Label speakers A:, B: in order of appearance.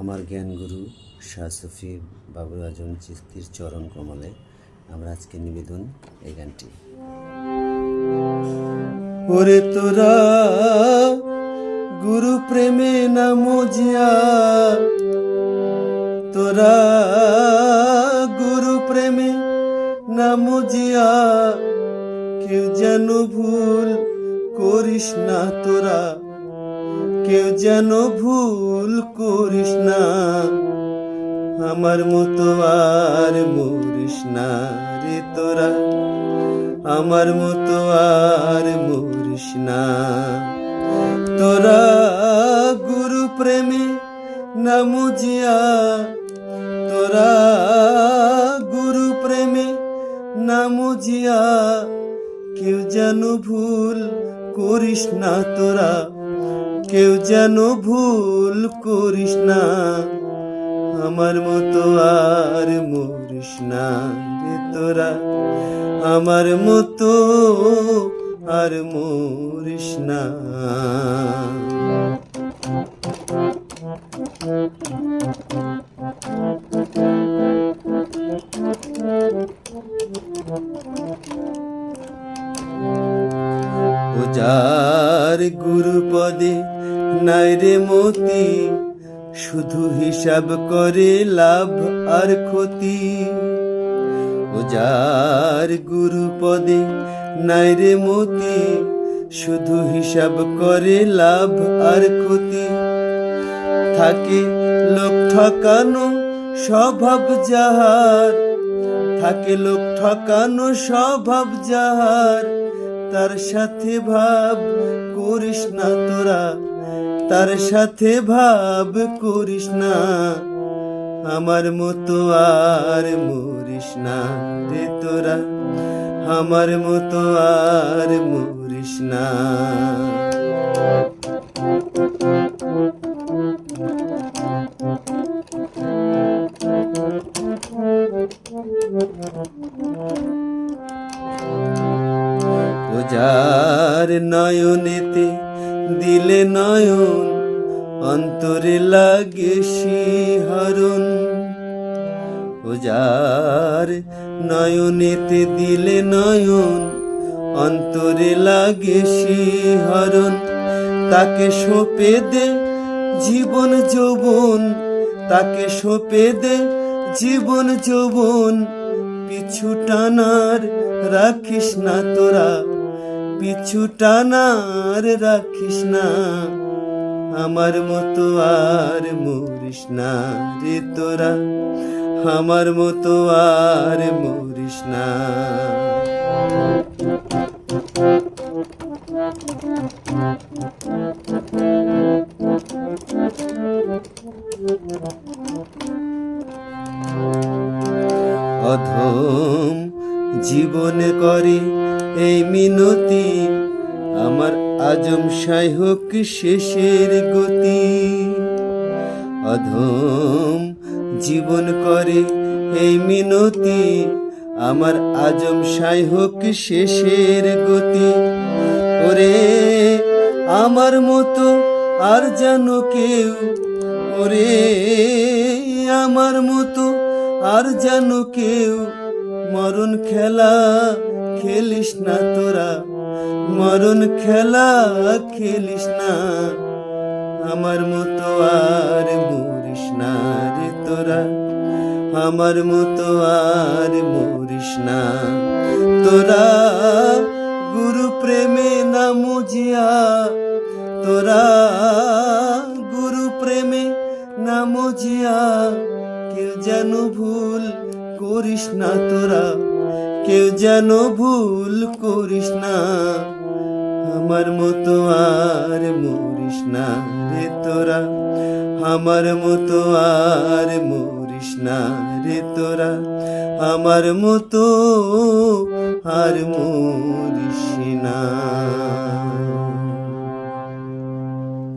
A: আমার জ্ঞানগুরু শাহ সুফি বাবুল আজম চিশতির চরণ কমলে আমরা আজকে নিবেদন এই গানটি। ওরে তোরা গুরু প্রেমে না মজিয়া, তোরা গুরু প্রেমে না মজিয়া, কেউ যেন ভুল করিস না তোরা, কেউ যেন ভুল করিস না, আমার মতো আর মরিস না রে তোরা, আমার মতো আর মরিস না। তোরা গুরু প্রেমে না মজিয়া, তোরা গুরু প্রেমে না মজিয়া, কেউ যেন ভুল করিস না তোরা, কেউ যেন ভুল করিস না, আমার মতো আর মরিস না রে তোরা, আমার মতো আর মরিস না। ও যার গুরু পদে নাই রে মতি, শুধু হিসাব করে লাভ আর ক্ষতি। ও যার গুরু পদে নাই রে মতি, শুধু হিসাব করে লাভ আর ক্ষতি। থাকে লোক ঠকানো স্বভাব যাহার, থাকে লোক ঠকানো স্বভাব যাহার, তার সাথে ভাব করিস না তোরা, তার সাথে ভাব করিস না, আমার মতো আর মরিস না রে তোরা, আমার মতো আর মরিস না। ও যার নয়নেতে দিলে নয়ন, অন্তরে লাগে শিহরণ। ও যার নয়নেতে দিলে নয়ন, অন্তরে লাগে শিহরণ। তাকে সঁপে দে জীবন যৌবন, তাকে সঁপে দে জীবন যৌবন, পিছু টানার রাখিস না তোরা, পিছু টানার রাখিস না, আমার মতো আর মরিস না রে তোরা, আমার মতো আর মরিস না। অধম জীবনে করে এই মিনতি, আমার আজম শাহ হোক শেষের গতি। অধম জীবন করে এই মিনতি, আমার আজম শাহ হোক শেষের গতি। ওরে আমার মতো আর যেন কেউ, ওরে আমার মতো আর যেন কেউ, মরণ খেলা খেলিস না তোরা, মরণ খেলা খেলিস না, আমার মতো আর মরিস না রে তোরা, আমার মতো আর মরিস না। তোরা গুরু প্রেমে না মজিয়া, তোরা গুরু প্রেমে না মজিয়া, কেউ যেন ভুল করিস না তোরা, কেউ যেন ভুল করিস না, আমার মতো আর মরিস না রে তোরা, আমার মতো আর মরিস না রে তোরা, আমার মতো আর মরিস না।